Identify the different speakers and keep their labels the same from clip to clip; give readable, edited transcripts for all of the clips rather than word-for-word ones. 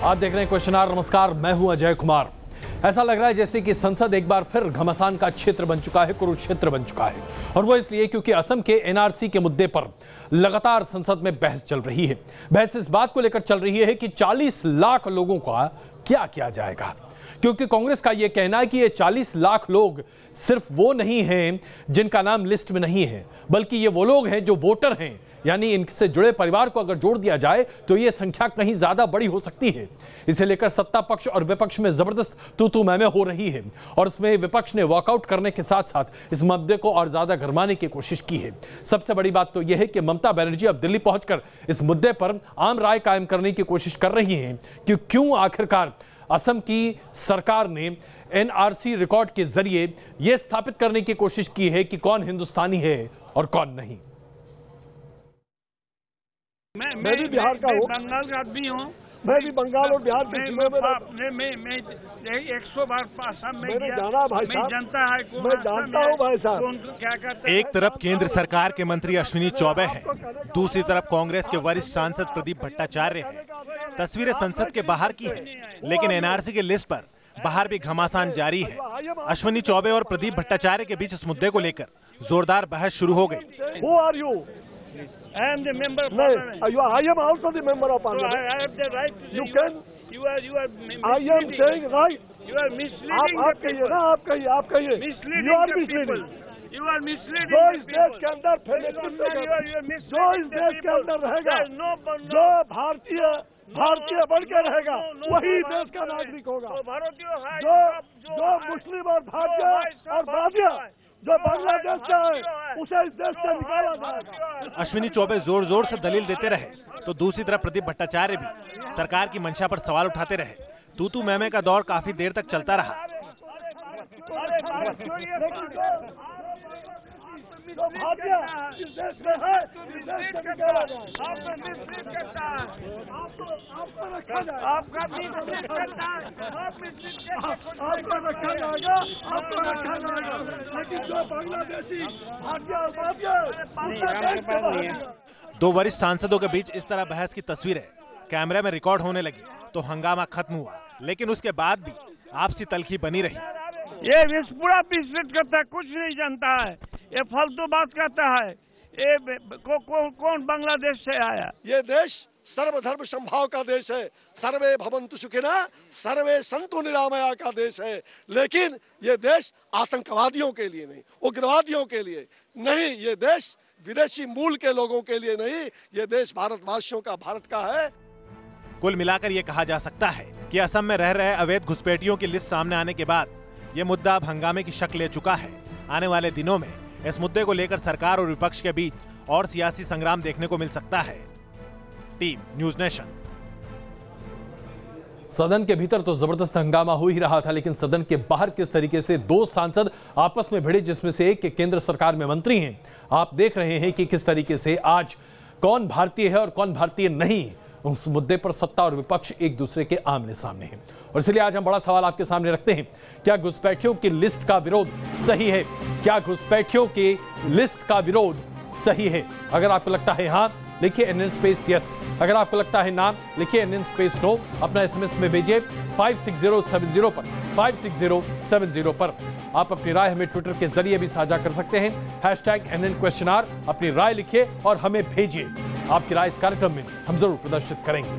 Speaker 1: आप देख रहे हैं क्वेश्चन आवर। नमस्कार, मैं हूं अजय कुमार। ऐसा लग रहा है जैसे कि संसद एक बार फिर घमासान का क्षेत्र बन चुका है, कुरुक्षेत्र बन चुका है। और वो इसलिए क्योंकि असम के एनआरसी के मुद्दे पर लगातार संसद में बहस चल रही है। बहस इस बात को लेकर चल रही है कि 40 लाख लोगों का क्या किया जाएगा, क्योंकि कांग्रेस का यह कहना है कि ये 40 लाख लोग सिर्फ वो नहीं हैं जिनका नाम लिस्ट में नहीं है, बल्कि ये वो लोग हैं जो वोटर हैं, यानी इनसे जुड़े परिवार को अगर जोड़ दिया जाए तो ये संख्या कहीं ज्यादा बड़ी हो सकती है। इसे लेकर सत्ता पक्ष और विपक्ष में जबरदस्त तू मैं हो रही है और इसमें विपक्ष ने वॉकआउट करने के साथ साथ इस मुद्दे को और ज्यादा गरमाने की कोशिश की है। सबसे बड़ी बात तो यह है कि ममता बनर्जी अब दिल्ली पहुंचकर इस मुद्दे पर आम राय कायम करने की कोशिश कर रही हैं कि क्यों आखिरकार असम की सरकार ने एनआरसी रिकॉर्ड के जरिए यह स्थापित करने की कोशिश की है कि कौन हिंदुस्तानी है और कौन नहीं।
Speaker 2: मैं भी बिहार का हूँ,
Speaker 3: बंगाल का आदमी हूँ।
Speaker 2: मैं भी बंगाल और बिहार के
Speaker 3: मैं 100 बार असम में
Speaker 2: मैंने जाना भाई साहब,
Speaker 3: जनता है
Speaker 2: मैं जानता हूँ भाई साहब।
Speaker 3: क्या करते हैं।
Speaker 4: एक तरफ केंद्र सरकार के मंत्री अश्विनी चौबे हैं, दूसरी तरफ कांग्रेस के वरिष्ठ सांसद प्रदीप भट्टाचार्य हैं। तस्वीरें संसद के बाहर की है, लेकिन एनआरसी की लिस्ट पर बाहर भी घमासान जारी है। अश्विनी चौबे और प्रदीप भट्टाचार्य के बीच इस मुद्दे को लेकर जोरदार बहस शुरू हो गई।
Speaker 2: Who are you?
Speaker 3: I am the member of
Speaker 2: No,
Speaker 3: parliament.
Speaker 2: I am also the member of
Speaker 3: So
Speaker 2: parliament.
Speaker 3: I have the right to
Speaker 2: You
Speaker 3: say
Speaker 2: can.
Speaker 3: You are
Speaker 2: I am
Speaker 3: misleading.
Speaker 2: saying right.
Speaker 3: You are misleading
Speaker 2: आप
Speaker 3: the
Speaker 2: कहिए
Speaker 3: people.
Speaker 2: ना, आप कहिए।
Speaker 3: Misleading
Speaker 2: You are
Speaker 3: the
Speaker 2: misleading.
Speaker 3: people. You are misleading
Speaker 2: जो
Speaker 3: the
Speaker 2: इस
Speaker 3: people.
Speaker 2: देश के अंदर
Speaker 3: You are
Speaker 2: जो
Speaker 3: misleading
Speaker 2: इस
Speaker 3: the
Speaker 2: देश के
Speaker 3: people.
Speaker 2: अंदर रहेगा,
Speaker 3: There is no
Speaker 2: जो भारतीय बन के रहेगा, वही देश का नागरिक होगा।
Speaker 3: तो भारतीय है
Speaker 2: जो मुस्लिम और भारतीय और बादिया जो बांग्लादेश का है, उसे इस देश से निकाला जाएगा।
Speaker 4: अश्विनी चौबे जोर जोर से दलील देते रहे, तो दूसरी तरफ प्रदीप भट्टाचार्य भी सरकार की मंशा पर सवाल उठाते रहे। तू मैमे का दौर काफी देर तक चलता रहा।
Speaker 2: जो भारतीय इस देश में है, इस देश से निकाला जाएगा।
Speaker 3: आपको मिसलीड करता है।
Speaker 2: आपको रखा जाएगा।
Speaker 3: आपका मिसलीड करता है। आप मिसलीड
Speaker 2: आपको रखा जाएगा, आपको रखा जाएगा। लेकिन जो बांग्लादेशी भारतीय और बादिया
Speaker 4: दो वरिष्ठ सांसदों के बीच इस तरह बहस की तस्वीरें कैमरे में रिकॉर्ड होने लगी तो हंगामा खत्म हुआ, लेकिन उसके बाद भी आपसी तलखी बनी रही।
Speaker 3: ये पूरा मिसलीड करता है, कुछ नहीं जानता है, ये फालतू बात करता है। ये कौन बांग्लादेश से आया?
Speaker 5: ये देश सर्वधर्म संभाव का देश है, सर्वे भवन्तु सुखिनः सर्वे सन्तु निरामया का देश है। लेकिन ये देश आतंकवादियों के लिए नहीं, उग्रवादियों के लिए नहीं, ये देश विदेशी मूल के लोगों के लिए नहीं, ये देश भारतवासियों का, भारत का है।
Speaker 4: कुल मिलाकर ये कहा जा सकता है कि असम में रह रहे अवैध घुसपैठियों की लिस्ट सामने आने के बाद ये मुद्दा अब हंगामे की शक्ल ले चुका है। आने वाले दिनों में इस मुद्दे को लेकर सरकार और विपक्ष के बीच और सियासी संग्राम देखने को मिल सकता है। Team news nation.
Speaker 1: सदन के भीतर तो जबरदस्त हंगामा हो ही रहा था, लेकिन सदन के बाहर किस तरीके से दो सांसद आपस में भिड़े, जिसमें से एक केंद्र सरकार में मंत्री हैं। आप देख रहे हैं कि किस तरीके से आज कौन भारतीय है और कौन भारतीय नहीं, उस मुद्दे पर सत्ता और विपक्ष एक दूसरे के आमने सामने हैं। और इसलिए आज हम बड़ा सवाल आपके सामने रखते हैं, क्या घुसपैठियों की लिस्ट का विरोध सही है? क्या घुसपैठियों की लिस्ट का विरोध सही है? अगर आपको लगता है हाँ, लिखिए NN स्पेस यस। अगर आपको लगता है ना, लिखिए NN स्पेस नो। अपना SMS में भेजिए 56070 पर, 56070 पर। आप अपनी राय हमें ट्विटर के जरिए भी साझा कर सकते हैं, #NN_, अपनी राय लिखिए और हमें भेजिए। आपकी राय इस कार्यक्रम में हम जरूर प्रदर्शित करेंगे।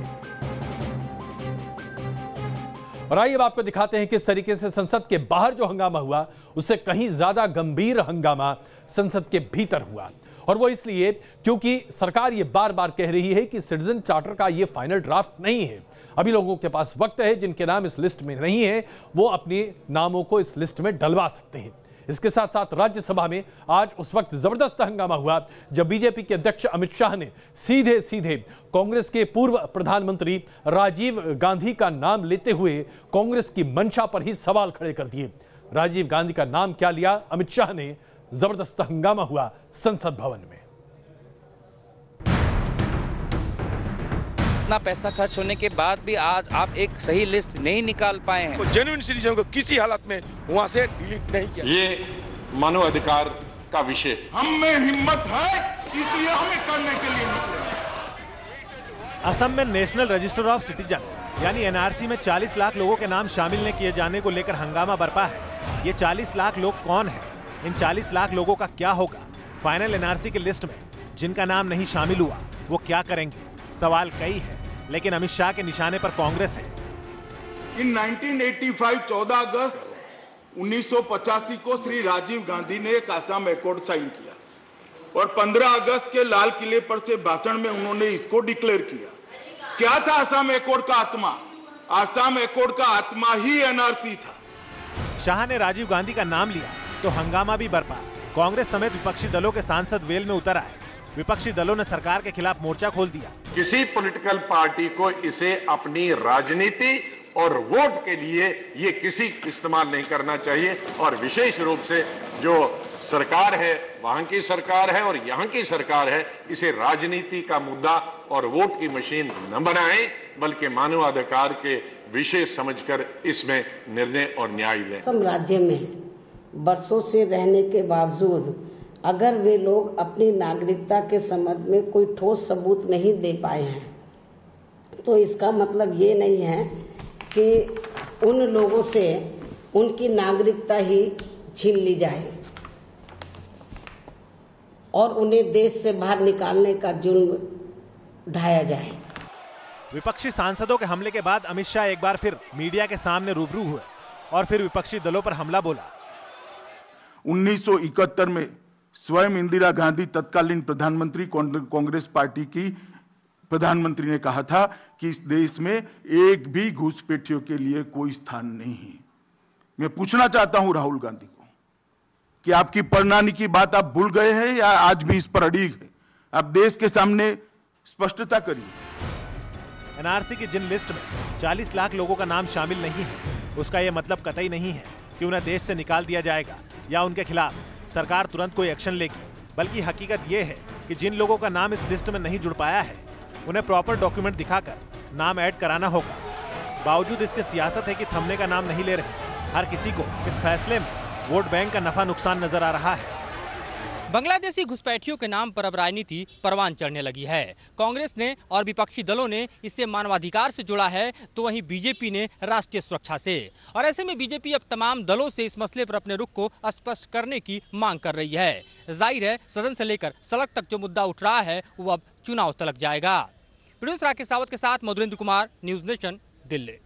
Speaker 1: और आइए अब आपको दिखाते हैं किस तरीके से संसद के बाहर जो हंगामा हुआ, उससे कहीं ज्यादा गंभीर हंगामा संसद के भीतर हुआ। और वो इसलिए क्योंकि सरकार ये बार बार कह रही है कि सिटीजन चार्टर का ये फाइनल ड्राफ्ट नहीं है। अभी लोगों के पास वक्त है, जिनके नाम इस लिस्ट में नहीं है वो अपने नामों को इस लिस्ट में डलवा सकते हैं। इसके साथ साथ राज्यसभा में आज उस वक्त जबरदस्त हंगामा हुआ जब बीजेपी के अध्यक्ष अमित शाह ने सीधे सीधे कांग्रेस के पूर्व प्रधानमंत्री राजीव गांधी का नाम लेते हुए कांग्रेस की मंशा पर ही सवाल खड़े कर दिए। राजीव गांधी का नाम क्या लिया अमित शाह ने? जबरदस्त हंगामा हुआ संसद भवन में।
Speaker 6: इतना पैसा खर्च होने के बाद भी आज आप एक सही लिस्ट नहीं निकाल पाए हैं।
Speaker 7: जेन्युइन सिटीजन को किसी हालत में वहां से डिलीट नहीं किया।
Speaker 8: ये मानव अधिकार का विषय,
Speaker 7: हम में हिम्मत है इसलिए हमें करने के लिए निकले।
Speaker 4: असम में नेशनल रजिस्टर ऑफ सिटीजन यानी एनआरसी में 40 लाख लोगों के नाम शामिल न किए जाने को लेकर हंगामा बरपा है। ये 40 लाख लोग कौन है? इन 40 लाख लोगों का क्या होगा? फाइनल एनआरसी की लिस्ट में जिनका नाम नहीं शामिल हुआ वो क्या करेंगे? सवाल कई है, लेकिन अमित शाह के निशाने पर कांग्रेस है।
Speaker 7: इन 1985 14 अगस्त 1985 को श्री राजीव गांधी ने एक आसाम एकॉर्ड साइन किया और 15 अगस्त के लाल किले पर से भाषण में उन्होंने इसको डिक्लेयर किया। क्या था आसाम एकॉर्ड का आत्मा? आसाम एकॉर्ड का आत्मा ही एनआरसी था।
Speaker 4: शाह ने राजीव गांधी का नाम लिया तो हंगामा भी बरपा। कांग्रेस समेत विपक्षी दलों के सांसद वेल में उतर आए। विपक्षी दलों ने सरकार के खिलाफ मोर्चा खोल दिया।
Speaker 8: किसी पॉलिटिकल पार्टी को इसे अपनी राजनीति और वोट के लिए ये किसी इस्तेमाल नहीं करना चाहिए, और विशेष रूप से जो सरकार है वहां की सरकार है और यहाँ की सरकार है, इसे राजनीति का मुद्दा और वोट की मशीन न बनाएं, बल्कि मानवाधिकार के विषय समझकर इसमें निर्णय और न्याय लें।
Speaker 9: असम राज्य में बरसों से रहने के बावजूद अगर वे लोग अपनी नागरिकता के संबंध में कोई ठोस सबूत नहीं दे पाए हैं तो इसका मतलब ये नहीं है कि उन लोगों से उनकी नागरिकता ही छीन ली जाए और उन्हें देश से बाहर निकालने का जुर्म ढाया जाए।
Speaker 4: विपक्षी सांसदों के हमले के बाद अमित शाह एक बार फिर मीडिया के सामने रूबरू हुए और फिर विपक्षी दलों पर हमला बोला।
Speaker 7: 1971 में स्वयं इंदिरा गांधी तत्कालीन प्रधानमंत्री कांग्रेस पार्टी की प्रधानमंत्री ने कहा था कि इस देश में एक भी घुसपैठियों के लिए कोई स्थान नहीं है। मैं पूछना चाहता हूं राहुल गांधी को कि आपकी प्रणाली की बात आप भूल गए हैं या आज भी इस पर अड़िग है? आप देश के सामने स्पष्टता करिए।
Speaker 4: एनआरसी की जिन लिस्ट में 40 लाख लोगों का नाम शामिल नहीं है, उसका यह मतलब कतई नहीं है कि उन्हें देश से निकाल दिया जाएगा या उनके खिलाफ सरकार तुरंत कोई एक्शन लेगी, बल्कि हकीकत यह है कि जिन लोगों का नाम इस लिस्ट में नहीं जुड़ पाया है उन्हें प्रॉपर डॉक्यूमेंट दिखाकर नाम ऐड कराना होगा। बावजूद इसके सियासत है कि थमने का नाम नहीं ले रहे। हर किसी को इस फैसले में वोट बैंक का नफा नुकसान नजर आ रहा है।
Speaker 10: बांग्लादेशी घुसपैठियों के नाम पर अब राजनीति परवान चढ़ने लगी है। कांग्रेस ने और विपक्षी दलों ने इससे मानवाधिकार से जुड़ा है, तो वहीं बीजेपी ने राष्ट्रीय सुरक्षा से। और ऐसे में बीजेपी अब तमाम दलों से इस मसले पर अपने रुख को स्पष्ट करने की मांग कर रही है। जाहिर है सदन से लेकर सड़क तक जो मुद्दा उठ रहा है वो अब चुनाव तलक जाएगा। प्रोड्यूसर राकेश सावत के साथ मधुरेंद्र कुमार, न्यूज नेशन, दिल्ली।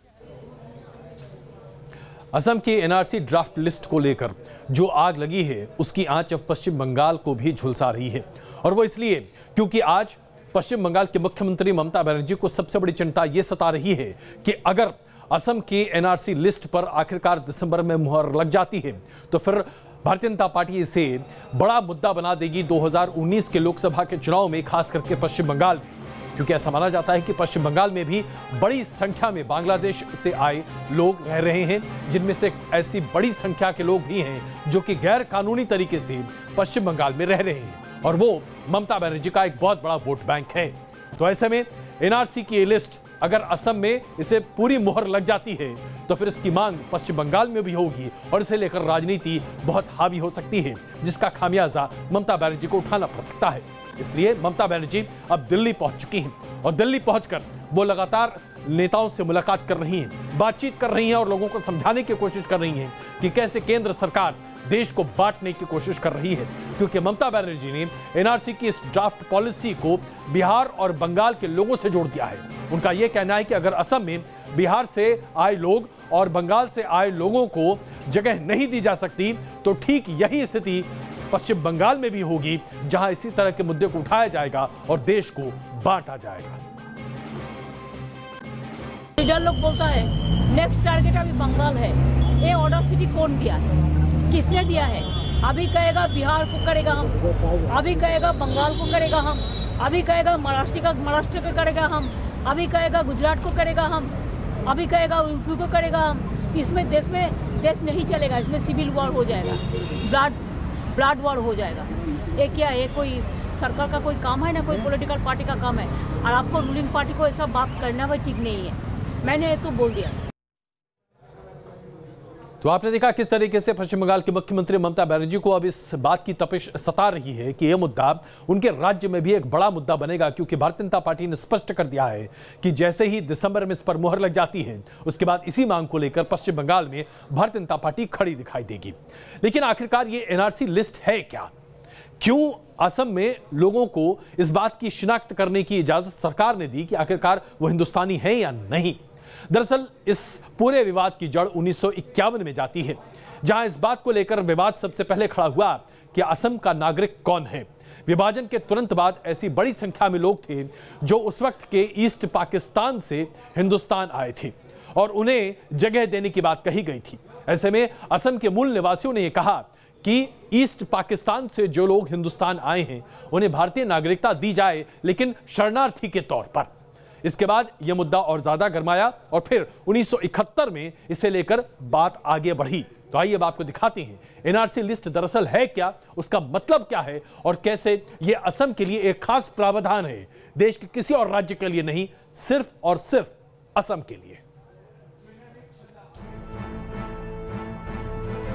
Speaker 1: असम की एनआरसी ड्राफ्ट लिस्ट को लेकर जो आग लगी है उसकी आंच अब पश्चिम बंगाल को भी झुलसा रही है, और वो इसलिए क्योंकि आज पश्चिम बंगाल की मुख्यमंत्री ममता बनर्जी को सबसे बड़ी चिंता ये सता रही है कि अगर असम की एनआरसी लिस्ट पर आखिरकार दिसंबर में मुहर लग जाती है तो फिर भारतीय जनता पार्टी इसे बड़ा मुद्दा बना देगी 2019 के लोकसभा के चुनाव में, खास करके पश्चिम बंगाल में, क्योंकि ऐसा माना जाता है कि पश्चिम बंगाल में भी बड़ी संख्या में बांग्लादेश से आए लोग रह रहे हैं, जिनमें से ऐसी बड़ी संख्या के लोग भी हैं जो कि गैर कानूनी तरीके से पश्चिम बंगाल में रह रहे हैं, और वो ममता बनर्जी का एक बहुत बड़ा वोट बैंक है। तो ऐसे में एनआरसी की ये लिस्ट अगर असम में इसे पूरी मुहर लग जाती है तो फिर इसकी मांग पश्चिम बंगाल में भी होगी और इसे लेकर राजनीति बहुत हावी हो सकती है, जिसका खामियाजा ममता बनर्जी को उठाना पड़ सकता है। इसलिए ममता बनर्जी अब दिल्ली पहुंच चुकी हैं और दिल्ली पहुंचकर वो लगातार नेताओं से मुलाकात कर रही हैं, बातचीत कर रही हैं और लोगों को समझाने की कोशिश कर रही हैं कि कैसे केंद्र सरकार देश को बांटने की कोशिश कर रही है, क्योंकि ममता बनर्जी ने एनआरसी की इस ड्राफ्ट पॉलिसी को बिहार और बंगाल के लोगों से जोड़ दिया है। उनका यह कहना है कि अगर असम में बिहार से आए लोग और बंगाल से आए लोगों को जगह नहीं दी जा सकती तो ठीक यही स्थिति पश्चिम बंगाल में भी होगी, जहां इसी तरह के मुद्दे को उठाया जाएगा और देश को बांटा जाएगा।
Speaker 11: लीडर लोग बोलता है नेक्स्ट टारगेट अभी बंगाल है। ये ऑडेसिटी कौन दिया है, किसने दिया है? अभी कहेगा बिहार को करेगा हम, अभी कहेगा बंगाल को करेगा हम, अभी कहेगा महाराष्ट्र को करेगा हम, अभी कहेगा गुजरात को करेगा हम, अभी कहेगा यूपी को करेगा हम। इसमें देश नहीं चलेगा, इसमें सिविल वॉर हो जाएगा, ब्लड वॉर हो जाएगा। ये क्या है? कोई सरकार का कोई काम है ना, कोई पॉलिटिकल पार्टी का काम है। और आपको रूलिंग पार्टी को ऐसा बात करना भी ठीक नहीं है। मैंने ये तो बोल दिया।
Speaker 1: तो आपने देखा किस तरीके से पश्चिम बंगाल के मुख्यमंत्री ममता बनर्जी को अब इस बात की तपिश सता रही है कि यह मुद्दा उनके राज्य में भी एक बड़ा मुद्दा बनेगा, क्योंकि भारतीय जनता पार्टी ने स्पष्ट कर दिया है कि जैसे ही दिसंबर में इस पर मुहर लग जाती है, उसके बाद इसी मांग को लेकर पश्चिम बंगाल में भारतीय जनता पार्टी खड़ी दिखाई देगी। लेकिन आखिरकार ये एनआरसी लिस्ट है क्या? क्यों असम में लोगों को इस बात की शिनाख्त करने की इजाजत सरकार ने दी कि आखिरकार वो हिंदुस्तानी है या नहीं? दरअसल इस पूरे विवाद की जड़ 1951 में जाती है, जहां इस बात को लेकर विवाद सबसे पहले खड़ा हुआ कि असम का नागरिक कौन है। विभाजन के तुरंत बाद ऐसी बड़ी संख्या में लोग थे जो उस वक्त के ईस्ट पाकिस्तान से हिंदुस्तान आए थे और उन्हें जगह देने की बात कही गई थी। ऐसे में असम के मूल निवासियों ने यह कहा कि ईस्ट पाकिस्तान से जो लोग हिंदुस्तान आए हैं उन्हें भारतीय नागरिकता दी जाए, लेकिन शरणार्थी के तौर पर। इसके बाद यह मुद्दा और ज्यादा गरमाया और फिर 1971 में इसे लेकर बात आगे बढ़ी। तो आइए अब आपको दिखाते हैं एनआरसी लिस्ट दरअसल है क्या, उसका मतलब क्या है और कैसे यह असम के लिए एक खास प्रावधान है, देश के किसी और राज्य के लिए नहीं, सिर्फ और सिर्फ असम के लिए।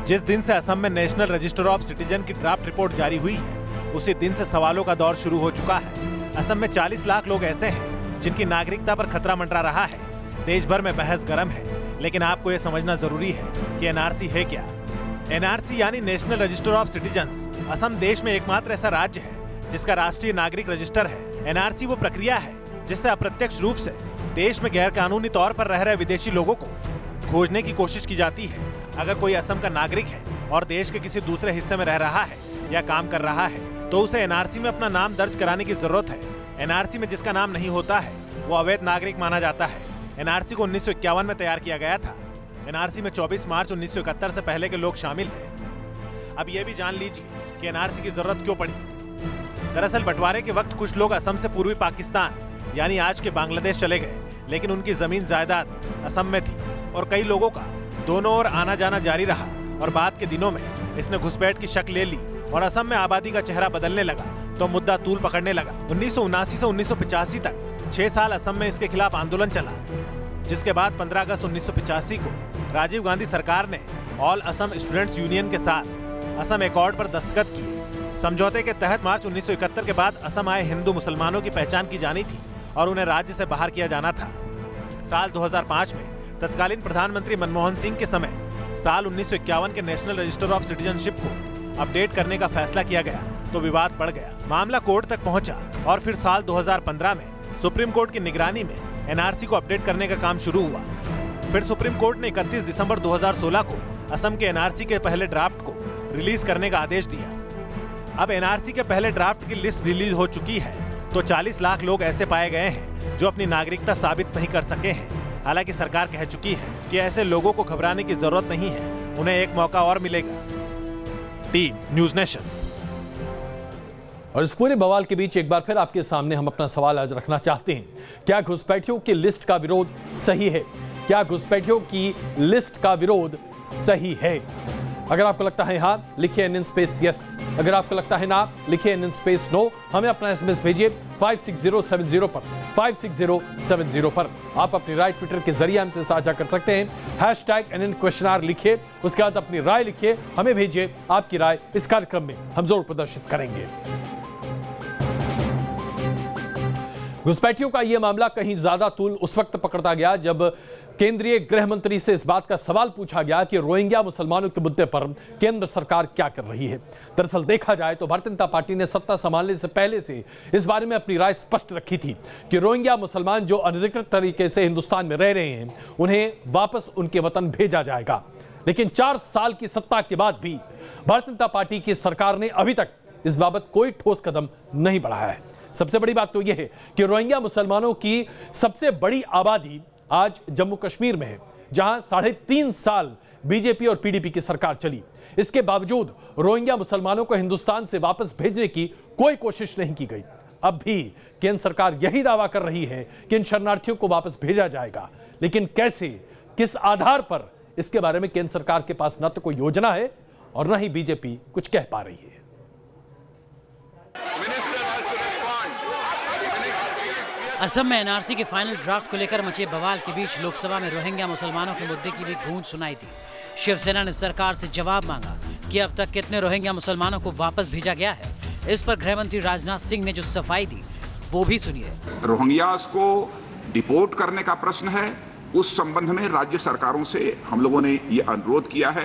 Speaker 4: जिस दिन से असम में नेशनल रजिस्टर ऑफ सिटीजन की ड्राफ्ट रिपोर्ट जारी हुई है, उसी दिन से सवालों का दौर शुरू हो चुका है। असम में 40 लाख लोग ऐसे हैं जिनकी नागरिकता पर खतरा मंडरा रहा है। देश भर में बहस गर्म है, लेकिन आपको यह समझना जरूरी है कि एनआरसी है क्या। एनआरसी यानी national register of citizens. Assam देश में एकमात्र ऐसा राज्य है जिसका राष्ट्रीय नागरिक रजिस्टर है। एनआरसी वो प्रक्रिया है जिससे अप्रत्यक्ष रूप से देश में गैर कानूनी तौर पर रह रहे विदेशी लोगों को खोजने की कोशिश की जाती है। अगर कोई असम का नागरिक है और देश के किसी दूसरे हिस्से में रह रहा है या काम कर रहा है, तो उसे एनआरसी में अपना नाम दर्ज कराने की जरूरत है। एनआरसी में जिसका नाम नहीं होता है वो अवैध नागरिक माना जाता है। एनआरसी को 1951 में तैयार किया गया था। एनआरसी में 24 मार्च 1971 से पहले के लोग शामिल हैं। अब ये भी जान लीजिए कि एनआरसी की जरूरत क्यों पड़ी। दरअसल बंटवारे के वक्त कुछ लोग असम से पूर्वी पाकिस्तान यानी आज के बांग्लादेश चले गए, लेकिन उनकी जमीन जायदाद असम में थी और कई लोगों का दोनों ओर आना जाना जारी रहा और बाद के दिनों में इसने घुसपैठ की शक्ल ले ली और असम में आबादी का चेहरा बदलने लगा तो मुद्दा तूल पकड़ने लगा। 1979 से 1985 तक 6 साल असम में इसके खिलाफ आंदोलन चला, जिसके बाद 15 अगस्त 1985 को राजीव गांधी सरकार ने ऑल असम स्टूडेंट्स यूनियन के साथ असम एकॉर्ड पर दस्तखत किए। समझौते के तहत मार्च 1971 के बाद असम आए हिंदू मुसलमानों की पहचान की जानी थी और उन्हें राज्य से बाहर किया जाना था। साल 2005 में तत्कालीन प्रधानमंत्री मनमोहन सिंह के समय साल 1951 के नेशनल रजिस्टर ऑफ सिटीजनशिप को अपडेट करने का फैसला किया गया तो विवाद बढ़ गया। मामला कोर्ट तक पहुंचा और फिर साल 2015 में सुप्रीम कोर्ट की निगरानी में एनआरसी को अपडेट करने का काम शुरू हुआ। फिर सुप्रीम कोर्ट ने 31 दिसंबर 2016 को असम के एनआरसी के पहले ड्राफ्ट को रिलीज करने का आदेश दिया। अब एनआरसी के पहले ड्राफ्ट की लिस्ट रिलीज हो चुकी है तो 40 लाख लोग ऐसे पाए गए हैं जो अपनी नागरिकता साबित नहीं कर सके हैं। हालांकि सरकार कह चुकी है कि ऐसे लोगों को घबराने की जरूरत नहीं है, उन्हें एक मौका और मिलेगा। Team news nation.
Speaker 1: और इस पूरे बवाल के बीच एक बार फिर आपके सामने हम अपना सवाल आज रखना चाहते हैं, क्या घुसपैठियों की लिस्ट का विरोध सही है? क्या घुसपैठियों की लिस्ट का विरोध सही है? अगर आपको लगता है हाँ, लिखिए NN स्पेस यस। अगर आपको लगता है ना, लिखिए NN स्पेस नो। हमें अपना SMS भेजिए 56070 पर 56070 पर। आप अपनी राय ट्विटर के जरिए हमसे साझा कर सकते हैं। #NN लिखिए, उसके बाद अपनी राय लिखिए, हमें भेजिए। आपकी राय इस कार्यक्रम में हम जरूर प्रदर्शित करेंगे। घुसपैठियों का यह मामला कहीं ज्यादा तूल उस वक्त पकड़ता गया जब केंद्रीय गृह मंत्री से इस बात का सवाल पूछा गया कि रोहिंग्या मुसलमानों के मुद्दे पर केंद्र सरकार क्या कर रही है। दरअसल देखा जाए तो भारतीय जनता पार्टी ने सत्ता संभालने से पहले से इस बारे में अपनी राय स्पष्ट रखी थी कि रोहिंग्या मुसलमान जो अनधिकृत तरीके से हिंदुस्तान में रह रहे हैं उन्हें वापस उनके वतन भेजा जाएगा। लेकिन 4 साल की सत्ता के बाद भी भारतीय जनता पार्टी की सरकार ने अभी तक इस बाबत कोई ठोस कदम नहीं बढ़ाया है। सबसे बड़ी बात तो यह है कि रोहिंग्या मुसलमानों की सबसे बड़ी आबादी आज जम्मू कश्मीर में है, जहां 3.5 साल बीजेपी और पीडीपी की सरकार चली। इसके बावजूद रोहिंग्या मुसलमानों को हिंदुस्तान से वापस भेजने की कोई कोशिश नहीं की गई। अब भी केंद्र सरकार यही दावा कर रही है कि इन शरणार्थियों को वापस भेजा जाएगा, लेकिन कैसे, किस आधार पर, इसके बारे में केंद्र सरकार के पास न तो कोई योजना है और न ही बीजेपी कुछ कह पा रही है।
Speaker 12: असम में एनआरसी के फाइनल ड्राफ्ट को लेकर मचे बवाल के बीच लोकसभा में रोहिंग्या मुसलमानों के मुद्दे की भी गूंज सुनाई दी। शिवसेना ने सरकार से जवाब मांगा कि अब तक कितने रोहिंग्या मुसलमानों को वापस भेजा गया है। इस पर गृह मंत्री राजनाथ सिंह ने जो सफाई दी वो भी सुनिए।
Speaker 13: रोहिंग्यास को डिपोर्ट करने का प्रश्न है, उस संबंध में राज्य सरकारों से हम लोगों ने ये अनुरोध किया है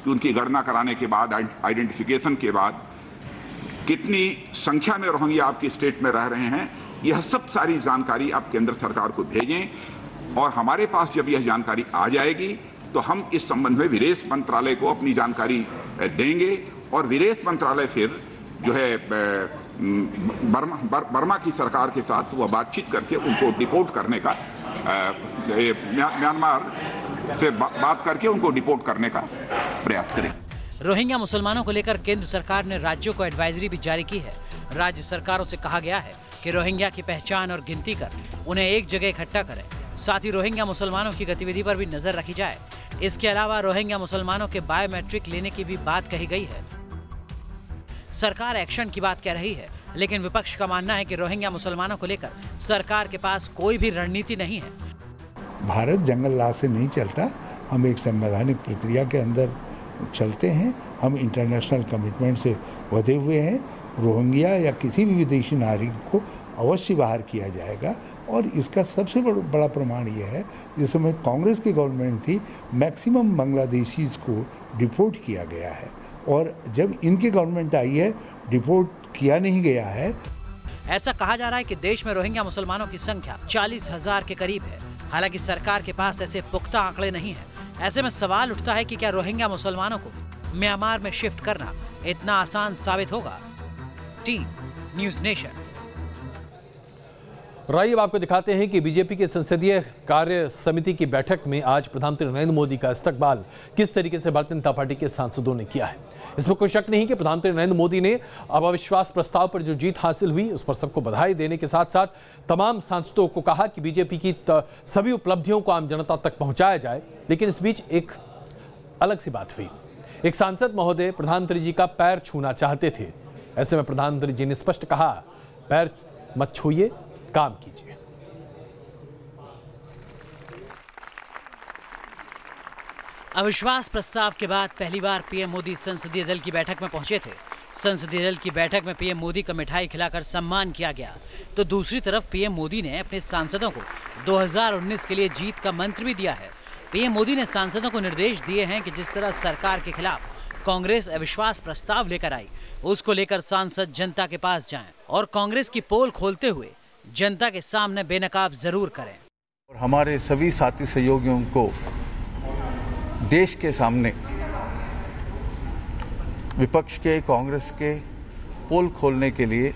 Speaker 13: कि उनकी गणना कराने के बाद, आइडेंटिफिकेशन के बाद कितनी संख्या में रोहिंग्या आपके स्टेट में रह रहे हैं, यह सब सारी जानकारी आप केंद्र सरकार को भेजें। और हमारे पास जब यह जानकारी आ जाएगी तो हम इस संबंध में विदेश मंत्रालय को अपनी जानकारी देंगे और विदेश मंत्रालय फिर जो है बर्मा की सरकार के साथ वह बातचीत करके उनको डिपोर्ट करने का, म्यांमार से बात करके उनको डिपोर्ट करने का प्रयास करें।
Speaker 12: रोहिंग्या मुसलमानों को लेकर केंद्र सरकार ने राज्यों को एडवाइजरी भी जारी की है। राज्य सरकारों से कहा गया है कि रोहिंग्या की पहचान और गिनती कर उन्हें एक जगह इकट्ठा करें। साथ ही रोहिंग्या मुसलमानों की गतिविधि पर भी नजर रखी जाए। इसके अलावा रोहिंग्या मुसलमानों के बायोमेट्रिक लेने की भी बात कही गई है। सरकार एक्शन की बात कह रही है, लेकिन विपक्ष का मानना है कि रोहिंग्या मुसलमानों को लेकर सरकार के पास कोई भी रणनीति नहीं है।
Speaker 14: भारत जंगल राज से नहीं चलता, हम एक संवैधानिक प्रक्रिया के अंदर चलते हैं। हम इंटरनेशनल कमिटमेंट से बंधे हुए हैं। रोहिंग्या या किसी भी विदेशी नागरिक को अवश्य बाहर किया जाएगा। और इसका सबसे बड़ा प्रमाण यह है, जिस समय कांग्रेस की गवर्नमेंट थी, मैक्सिमम बांग्लादेशीज को डिपोर्ट किया गया है और जब इनकी गवर्नमेंट आई है डिपोर्ट किया नहीं गया है।
Speaker 12: ऐसा कहा जा रहा है कि देश में रोहिंग्या मुसलमानों की संख्या 40,000 के करीब है। हालांकि सरकार के पास ऐसे पुख्ता आंकड़े नहीं हैं। ऐसे में सवाल उठता है कि क्या रोहिंग्या मुसलमानों को म्यांमार में शिफ्ट करना इतना आसान साबित होगा? Team news nation.
Speaker 1: राइए, अब आपको दिखाते हैं कि बीजेपी के संसदीय कार्य समिति की बैठक में आज प्रधानमंत्री नरेंद्र मोदी का इस्तकबाल किस तरीके से भारतीय जनता पार्टी के सांसदों ने किया है। इसमें कोई शक नहीं कि प्रधानमंत्री नरेंद्र मोदी ने अब अविश्वास प्रस्ताव पर जो जीत हासिल हुई उस पर सबको बधाई देने के साथ साथ तमाम सांसदों को कहा कि बीजेपी की सभी उपलब्धियों को आम जनता तक पहुंचाया जाए। लेकिन इस बीच एक अलग सी बात हुई। एक सांसद महोदय प्रधानमंत्री जी का पैर छूना चाहते थे। ऐसे में प्रधानमंत्री जी ने स्पष्ट कहा, पैर मत छूइए, काम कीजिए।
Speaker 12: अविश्वास प्रस्ताव के बाद पहली बार पीएम मोदी संसदीय दल की बैठक में पहुंचे थे। संसदीय दल की बैठक में पीएम मोदी का मिठाई खिलाकर सम्मान किया गया, तो दूसरी तरफ पीएम मोदी ने अपने सांसदों को 2019 के लिए जीत का मंत्र भी दिया है। पीएम मोदी ने सांसदों को निर्देश दिए हैं कि जिस तरह सरकार के खिलाफ कांग्रेस अविश्वास प्रस्ताव लेकर आई, उसको लेकर सांसद जनता के पास जाएं और कांग्रेस की पोल खोलते हुए जनता के सामने बेनकाब जरूर करें।
Speaker 15: और हमारे सभी साथी सहयोगियों को देश के सामने विपक्ष के, कांग्रेस के पोल खोलने के लिए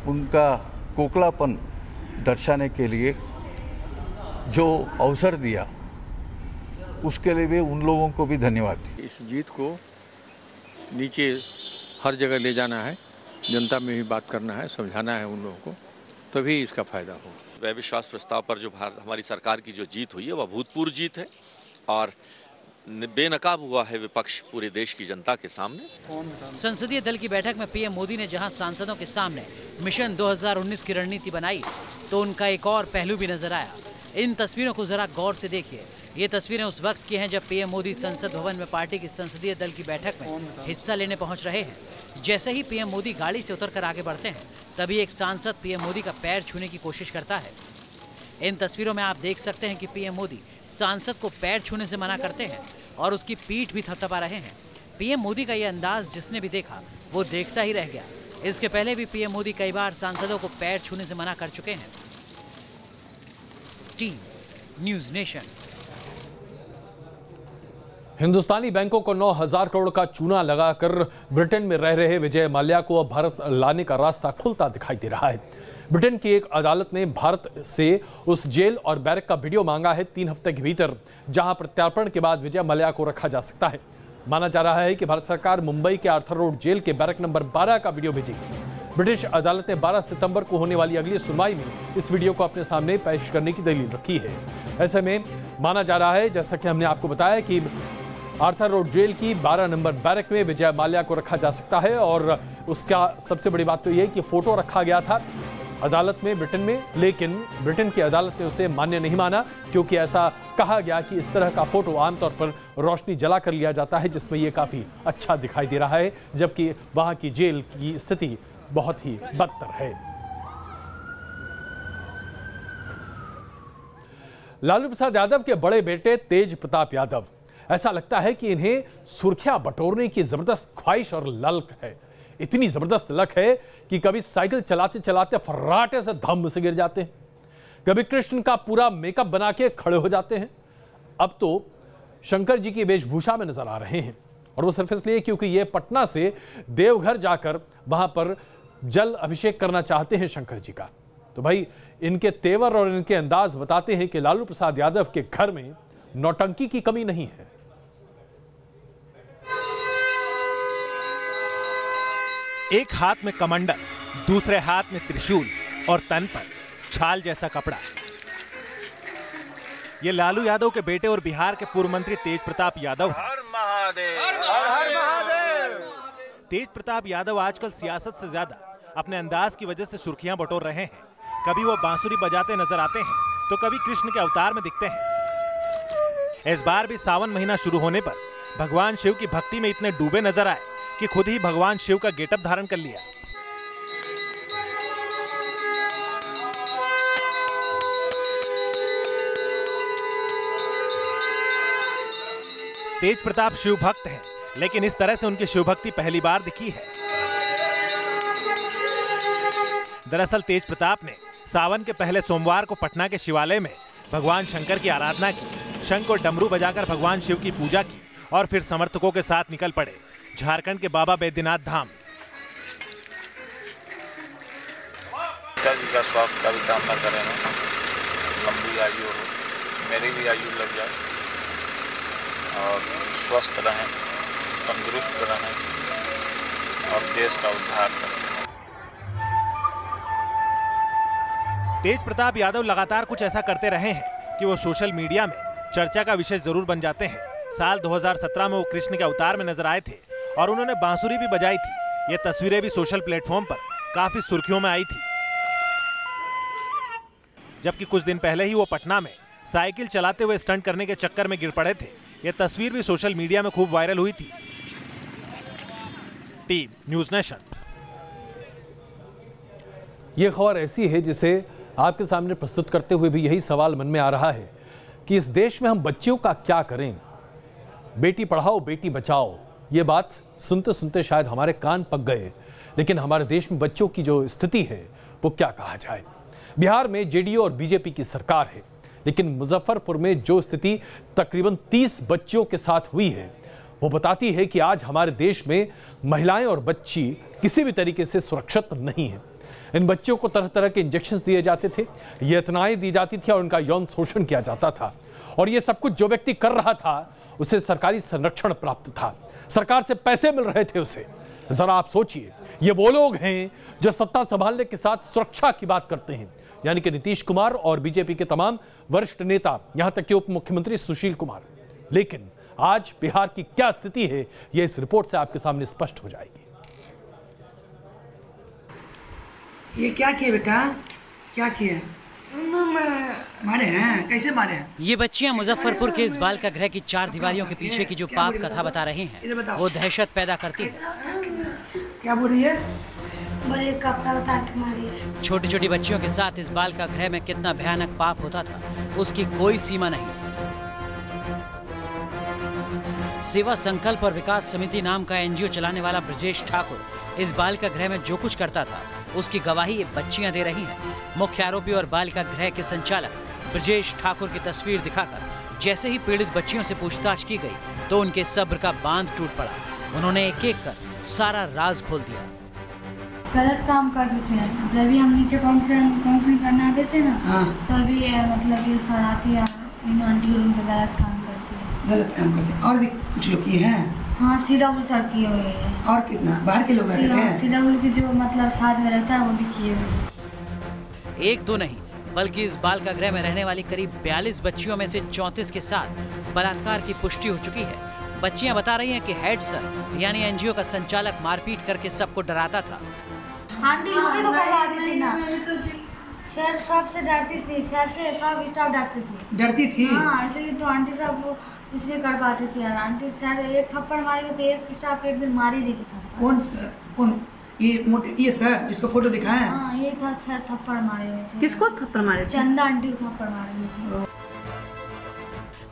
Speaker 15: उनका खोखलापन दर्शाने के लिए जो अवसर दिया, उसके लिए भी उन लोगों को भी धन्यवाद।
Speaker 16: इस जीत को नीचे हर जगह ले जाना है, जनता में भी बात करना है, समझाना है उन लोगों को, तभी इसका फायदा होगा।
Speaker 17: अविश्वास प्रस्ताव पर जो हमारी सरकार की जो जीत हुई है वह भूतपूर्व जीत है और बेनकाब हुआ है विपक्ष पूरे देश की जनता के सामने।
Speaker 12: संसदीय दल की बैठक में पीएम मोदी ने जहां सांसदों के सामने मिशन 2019 की रणनीति बनाई, तो उनका एक और पहलू भी नजर आया। इन तस्वीरों को जरा गौर से देखिए। ये तस्वीरें उस वक्त की हैं जब पीएम मोदी संसद भवन में पार्टी की संसदीय दल की बैठक में हिस्सा लेने पहुंच रहे हैं। जैसे ही पीएम मोदी गाड़ी से उतरकर आगे बढ़ते हैं, तभी एक सांसद पीएम मोदी का पैर छूने की कोशिश करता है। इन तस्वीरों में आप देख सकते हैं कि पीएम मोदी सांसद को पैर छूने से मना करते हैं और उसकी पीठ भी थपथपा रहे हैं। पीएम मोदी का ये अंदाज जिसने भी देखा वो देखता ही रह गया। इसके पहले भी पीएम मोदी कई बार सांसदों को पैर छूने से मना कर चुके हैं। Team news nation.
Speaker 1: हिंदुस्तानी बैंकों को 9,000 करोड़ का चूना लगाकर ब्रिटेन में रह रहे विजय माल्या को अब भारत लाने का रास्ता खुलता दिखाई दे रहा है। ब्रिटेन की एक अदालत ने भारत से उस जेल और बैरक का वीडियो मांगा है 3 हफ्ते के भीतर, जहां प्रत्यार्पण के बाद विजय माल्या को रखा जा सकता है। माना जा रहा है कि भारत सरकार मुंबई के आर्थर रोड जेल के बैरक नंबर 12 का वीडियो भेजेगी। ब्रिटिश अदालत ने 12 सितंबर को होने वाली अगली सुनवाई में इस वीडियो को अपने सामने पेश करने की दलील रखी है। ऐसे में माना जा रहा है, जैसा कि हमने आपको बताया, कि आर्थर रोड जेल की 12 नंबर बैरक में विजय माल्या को रखा जा सकता है। और उसका सबसे बड़ी बात तो यह है कि फोटो रखा गया था अदालत में, ब्रिटेन में, लेकिन ब्रिटेन की अदालत ने उसे मान्य नहीं माना, क्योंकि ऐसा कहा गया कि इस तरह का फोटो आमतौर पर रोशनी जला कर लिया जाता है, जिसमें यह काफी अच्छा दिखाई दे रहा है, जबकि वहां की जेल की स्थिति बहुत ही बदतर है। लालू प्रसाद यादव के बड़े बेटे तेज प्रताप यादव, ऐसा लगता है कि इन्हें सुर्खियां बटोरने की जबरदस्त ख्वाहिश और ललक है। इतनी जबरदस्त लक है कि कभी साइकिल चलाते चलाते फर्राटे से धम्म से गिर जाते हैं, कभी कृष्ण का पूरा मेकअप बना के खड़े हो जाते हैं। अब तो शंकर जी की वेशभूषा में नजर आ रहे हैं, और वो सिर्फ इसलिए क्योंकि ये पटना से देवघर जाकर वहां पर जल अभिषेक करना चाहते हैं शंकर जी का। तो भाई, इनके तेवर और इनके अंदाज बताते हैं कि लालू प्रसाद यादव के घर में नौटंकी की कमी नहीं है।
Speaker 4: एक हाथ में कमंडल, दूसरे हाथ में त्रिशूल और तन पर छाल जैसा कपड़ा। ये लालू यादव के बेटे और बिहार के पूर्व मंत्री तेज प्रताप यादव हैं।
Speaker 2: हर महादेव, हर महादेव।
Speaker 4: तेज प्रताप यादव आजकल सियासत से ज्यादा अपने अंदाज की वजह से सुर्खियां बटोर रहे हैं। कभी वो बांसुरी बजाते नजर आते हैं, तो कभी कृष्ण के अवतार में दिखते हैं। इस बार भी सावन महीना शुरू होने पर भगवान शिव की भक्ति में इतने डूबे नजर आए कि खुद ही भगवान शिव का गेटअप धारण कर लिया। तेज प्रताप शिव भक्त हैं, लेकिन इस तरह से उनकी शिव भक्ति पहली बार दिखी है। दरअसल तेज प्रताप ने सावन के पहले सोमवार को पटना के शिवालय में भगवान शंकर की आराधना की, शंख और डमरू बजाकर भगवान शिव की पूजा की और फिर समर्थकों के साथ निकल पड़े झारखंड के बाबा बैद्यनाथ धाम।
Speaker 18: जी का स्वास्थ्य का भी कामना करें, लंबी आयु हो, मेरी भी आयु लग जाए और स्वस्थ रहें, तंदुरुस्त रहें और देश का उद्धार करें।
Speaker 4: तेज प्रताप यादव लगातार कुछ ऐसा करते रहे हैं कि वो सोशल मीडिया में चर्चा का विषय जरूर बन जाते हैं। साल 2017 में वो कृष्ण के अवतार में नजर आए थे और उन्होंने बांसुरी भी बजाई थी। ये तस्वीरें भी सोशल प्लेटफॉर्म पर काफी सुर्खियों में आई थी। जबकि कुछ दिन पहले ही वो पटना में साइकिल चलाते हुए स्टंट करने के चक्कर में गिर पड़े थे। ये तस्वीर भी सोशल मीडिया में खूब वायरल हुई थी। Team news nation.
Speaker 1: ये खबर ऐसी है जिसे आपके सामने प्रस्तुत करते हुए भी यही सवाल मन में आ रहा है कि इस देश में हम बच्चियों का क्या करें। बेटी पढ़ाओ बेटी बचाओ, ये बात सुनते सुनते शायद हमारे कान पक गए, लेकिन हमारे देश में बच्चों की जो स्थिति है वो क्या कहा जाए। बिहार में जेडीयू और बीजेपी की सरकार है, लेकिन मुजफ्फरपुर में जो स्थिति तकरीबन 30 बच्चियों के साथ हुई है वो बताती है कि आज हमारे देश में महिलाएं और बच्ची किसी भी तरीके से सुरक्षित नहीं है। इन बच्चियों को तरह तरह के इंजेक्शन दिए जाते थे, यातनाएं दी जाती थी और उनका यौन शोषण किया जाता था। और ये सब कुछ जो व्यक्ति कर रहा था उसे सरकारी संरक्षण प्राप्त था, सरकार से पैसे मिल रहे थे उसे। जरा आप सोचिए, ये वो लोग हैं जो सत्ता संभालने के साथ सुरक्षा की बात करते हैं, यानी कि नीतीश कुमार और बीजेपी के तमाम वरिष्ठ नेता, यहां तक कि उप मुख्यमंत्री सुशील कुमार। लेकिन आज बिहार की क्या स्थिति है यह इस रिपोर्ट से आपके सामने स्पष्ट हो जाएगी।
Speaker 19: ये क्या किए बेटा, क्या किए? मारे हैं? कैसे मारे हैं?
Speaker 12: ये बच्चियां मुजफ्फरपुर के इस बालिका गृह की 4 दीवारियों के पीछे की जो पाप कथा बता रही हैं, वो दहशत पैदा करती है।
Speaker 19: क्या बोल रही है?
Speaker 20: बोले कपड़ा उतार के मारी है।
Speaker 12: छोटी छोटी बच्चियों के साथ इस बालिका गृह में कितना भयानक पाप होता था उसकी कोई सीमा नहीं। सेवा संकल्प और विकास समिति नाम का एनजीओ चलाने वाला ब्रजेश ठाकुर इस बालिका गृह में जो कुछ करता था उसकी गवाही ये बच्चियां दे रही हैं। मुख्य आरोपी और बालिका गृह के संचालक ब्रजेश ठाकुर की तस्वीर दिखाकर जैसे ही पीड़ित बच्चियों से पूछताछ की गई तो उनके सब्र का बांध टूट पड़ा। उन्होंने एक एक कर सारा राज खोल दिया।
Speaker 20: गलत काम करते थे, जब भी हम नीचे काउंसलिंग करने आते थे ना, तभी मतलब ये शरारती आंटी रूम पे गलत काम करती है।
Speaker 19: गलत काम करते हैं। और भी कुछ लोग किए हैं?
Speaker 20: हाँ, सीराउल सर किए हुए हैं।
Speaker 19: और कितना? बाहर के लोग आते थे?
Speaker 20: सीराउल की जो मतलब साथ में रहता है वो भी किए हुए।
Speaker 12: एक दो नहीं बल्कि इस बालिका गृह में रहने वाली करीब 42 बच्चियों में से 34 के साथ बलात्कार की पुष्टि हो चुकी है। बच्चियां बता रही हैं कि हेड सर यानी एनजीओ का संचालक मारपीट करके सबको डराता था।
Speaker 20: आंटी लोग तो करवाती थी ना सर, सबसे डरती थी, सर से सब स्टाफ डरती थी।
Speaker 19: डरती थी?
Speaker 20: हाँ, इसलिए तो आंटी सब वो इसलिए कर पाती थी यार। आंटी सर एक थप्पड़ मारेंगे तो एक स्टाफ को एक दिन मार ही देती था।
Speaker 19: कौन सर? कौन? ये मोटे ये सर जिसको फोटो दिखाया है?
Speaker 20: हाँ, ये था सर, थप्पड़ मारे हुए थे।
Speaker 19: किसको थप्पड़ मारे?
Speaker 20: चंदा आंटी को थप्पड़ मारे हुए थे।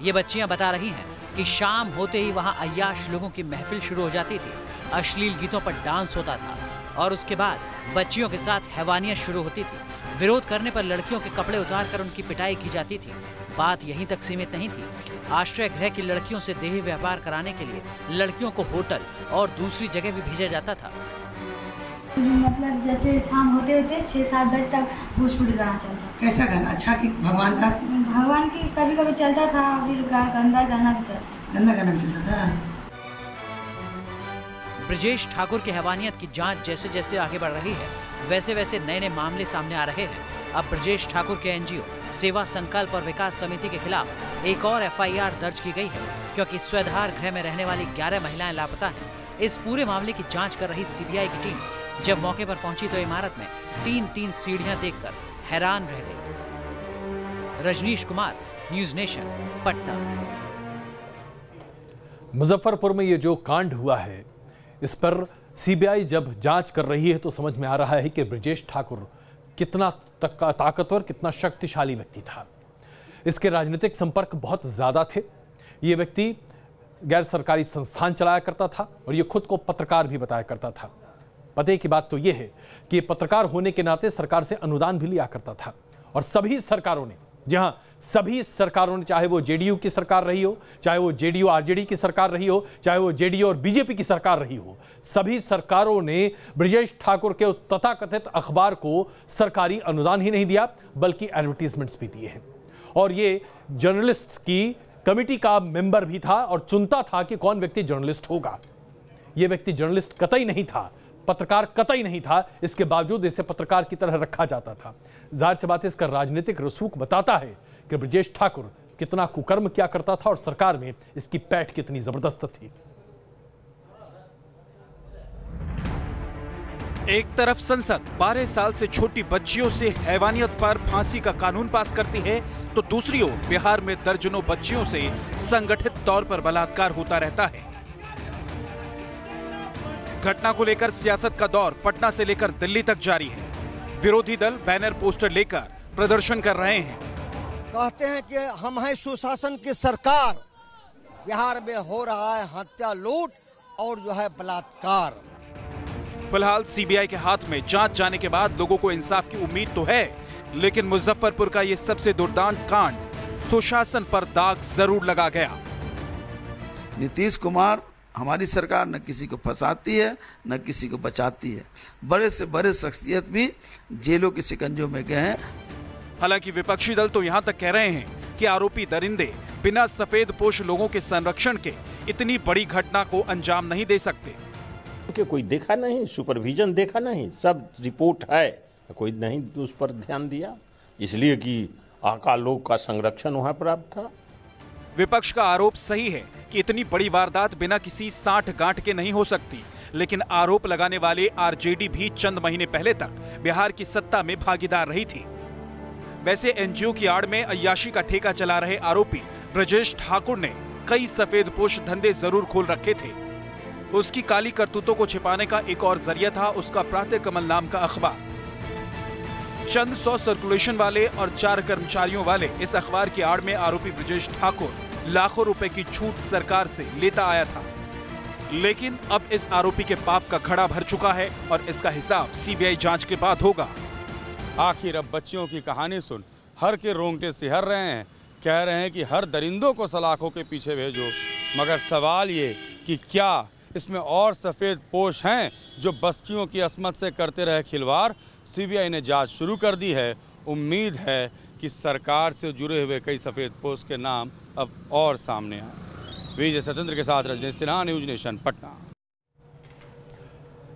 Speaker 12: ये बच्चियां बता रही हैं कि शाम होते ही वहां अय्याश लोगों की महफिल शुरू हो जाती थी, अश्लील गीतों पर डांस होता था और उसके बाद बच्चियों के साथ हैवानियत शुरू होती थी। विरोध करने पर लड़कियों के कपड़े उतारकर उनकी पिटाई की जाती थी। बात यहीं तक सीमित नहीं थी। आश्रय गृह की लड़कियों से देह व्यापार कराने के लिए लड़कियों को होटल और दूसरी जगह भी भेजा जाता था।
Speaker 20: मतलब जैसे शाम होते होते 6-7 बजे तक भोजपुरी गाना चलता था।
Speaker 19: कैसा गाना? अच्छा कि भगवान का?
Speaker 20: भगवान की कभी कभी चलता था, फिर गंदा गाना भी चलता था।
Speaker 19: गंदा गाना भी चलता था।
Speaker 12: ब्रजेश ठाकुर की हैवानियत की जांच जैसे जैसे आगे बढ़ रही है, वैसे वैसे नए नए मामले सामने आ रहे हैं। अब ब्रजेश ठाकुर के एनजीओ सेवा संकल्प और विकास समिति के खिलाफ एक और एफआईआर दर्ज की गई है, क्योंकि स्वधार गृह में रहने वाली 11 महिलाएं लापता हैं। इस पूरे मामले की जांच कर रही सीबीआई की टीम जब मौके पर पहुंची तो इमारत में 3-3 सीढ़ियां देखकर हैरान रह गई। Rajneesh Kumar, news nation, Patna.
Speaker 1: मुजफ्फरपुर में ये जो कांड हुआ है, इस पर सीबीआई जब जांच कर रही है तो समझ में आ रहा है कि ब्रजेश ठाकुर कितना ताकतवर, कितना शक्तिशाली व्यक्ति था। इसके राजनीतिक संपर्क बहुत ज्यादा थे। ये व्यक्ति गैर सरकारी संस्थान चलाया करता था और ये खुद को पत्रकार भी बताया करता था। पते की बात तो यह है कि पत्रकार होने के नाते सरकार से अनुदान भी लिया करता था और सभी सरकारों ने, जहां सभी सरकारों ने, चाहे वो जेडीयू की सरकार रही हो, चाहे वो जेडीयू आरजेडी की सरकार रही हो, चाहे वो जेडीयू और बीजेपी की सरकार रही हो, सभी सरकारों ने ब्रजेश ठाकुर के तथाकथित अखबार को सरकारी अनुदान ही नहीं दिया बल्कि एडवर्टीजमेंट्स भी दिए हैं। और ये जर्नलिस्ट की कमेटी का मेंबर भी था और चुनता था कि कौन व्यक्ति जर्नलिस्ट होगा। यह व्यक्ति जर्नलिस्ट कतई नहीं था, पत्रकार कतई नहीं था, इसके बावजूद इसे पत्रकार की तरह रखा जाता था। जाहिर सी बात है, इसका राजनीतिक रसूख बताता है कि ब्रजेश ठाकुर कितना कुकर्म किया करता था और सरकार में इसकी पैठ कितनी जबरदस्त थी।
Speaker 21: एक तरफ संसद 12 साल से छोटी बच्चियों से हैवानियत पर फांसी का कानून पास करती है, तो दूसरी ओर बिहार में दर्जनों बच्चियों से संगठित तौर पर बलात्कार होता रहता है। घटना को लेकर सियासत का दौर पटना से लेकर दिल्ली तक जारी है। विरोधी दल बैनर पोस्टर लेकर प्रदर्शन कर रहे हैं।
Speaker 22: कहते हैं कि हम हैं सुशासन की सरकार, बिहार में हो रहा है हत्या, लूट और जो है बलात्कार।
Speaker 21: फिलहाल सीबीआई के हाथ में जांच जाने के बाद लोगों को इंसाफ की उम्मीद तो है, लेकिन मुजफ्फरपुर का ये सबसे दुर्दांत कांड सुशासन पर दाग जरूर लगा गया।
Speaker 23: नीतीश कुमार, हमारी सरकार न किसी को फंसाती है न किसी को बचाती है। बड़े से बड़े शख्सियत भी जेलों के शिकंजों में गए हैं।
Speaker 21: हालांकि विपक्षी दल तो यहां तक कह रहे हैं कि आरोपी दरिंदे बिना सफेद पोश लोगों के संरक्षण के इतनी बड़ी घटना को अंजाम नहीं दे सकते।
Speaker 24: कि कोई देखा नहीं, सुपरविजन देखा नहीं, सब रिपोर्ट है, कोई नहीं उस पर ध्यान दिया, इसलिए कि आका लोग का संरक्षण वहां प्राप्त था।
Speaker 21: विपक्ष का आरोप सही है कि इतनी बड़ी वारदात बिना किसी साठ गांठ के नहीं हो सकती, लेकिन आरोप लगाने वाले आरजेडी भी चंद महीने पहले तक बिहार की सत्ता में भागीदार रही थी। वैसे एनजीओ की आड़ में अय्याशी का ठेका चला रहे आरोपी ब्रजेश ठाकुर ने कई सफेदपोश धंधे जरूर खोल रखे थे। उसकी काली करतूतों को छिपाने का एक और जरिया था उसका प्रातः कमल नाम का अखबार। चंद 100 सर्कुलेशन वाले और 4 कर्मचारियों वाले इस अखबार की आड़ में आरोपी ब्रजेश ठाकुर लाखों रुपए की छूट सरकार से लेता आया था। लेकिन अब इस आरोपी के पाप का घड़ा भर चुका है और इसका हिसाब सीबीआई जांच के बाद होगा।
Speaker 25: आखिर अब बच्चियों की कहानी सुन हर के रोंगटे सिहर रहे हैं। कह रहे हैं कि हर दरिंदों को सलाखों के पीछे भेजो, मगर सवाल ये कि क्या इसमें और सफ़ेद पोश हैं जो बस्तियों की असमत से करते रहे खिलवाड़। सीबीआई ने जांच शुरू कर दी है। उम्मीद है कि सरकार से जुड़े हुए कई सफ़ेद पोश के नाम अब और सामने आए। विजय सचंद्र के साथ रजनीश सिन्हा, न्यूज नेशन, पटना।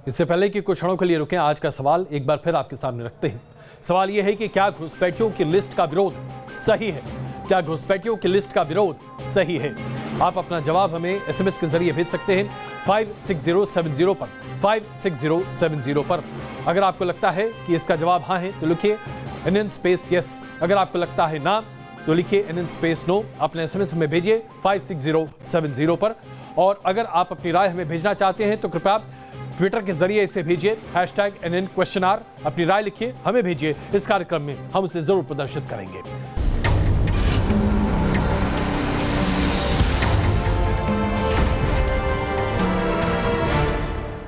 Speaker 1: इससे पहले कि कुछ क्षणों के लिए रुकें, आज का सवाल एक बार फिर आपके सामने रखते हैं। सवाल यह है कि क्या घुसपैठियों की लिस्ट का विरोध सही है? क्या घुसपैठियों की लिस्ट का विरोध सही है? आप अपना जवाब हमें एसएमएस के जरिए भेज सकते हैं 56070 पर 56070 पर। अगर आपको लगता है कि इसका जवाब हाँ है तो लिखिए NN स्पेस यस। अगर आपको लगता है ना तो लिखिए NN स्पेस नो। अपने SMS में भेजिए 56070 पर। और अगर आप अपनी राय हमें भेजना चाहते हैं तो कृपया ट्विटर के जरिए इसे भेजिए #NN क्वेश्चन आर। अपनी राय लिखिए, हमें भेजिए। इस कार्यक्रम में हम उसे जरूर प्रदर्शित करेंगे।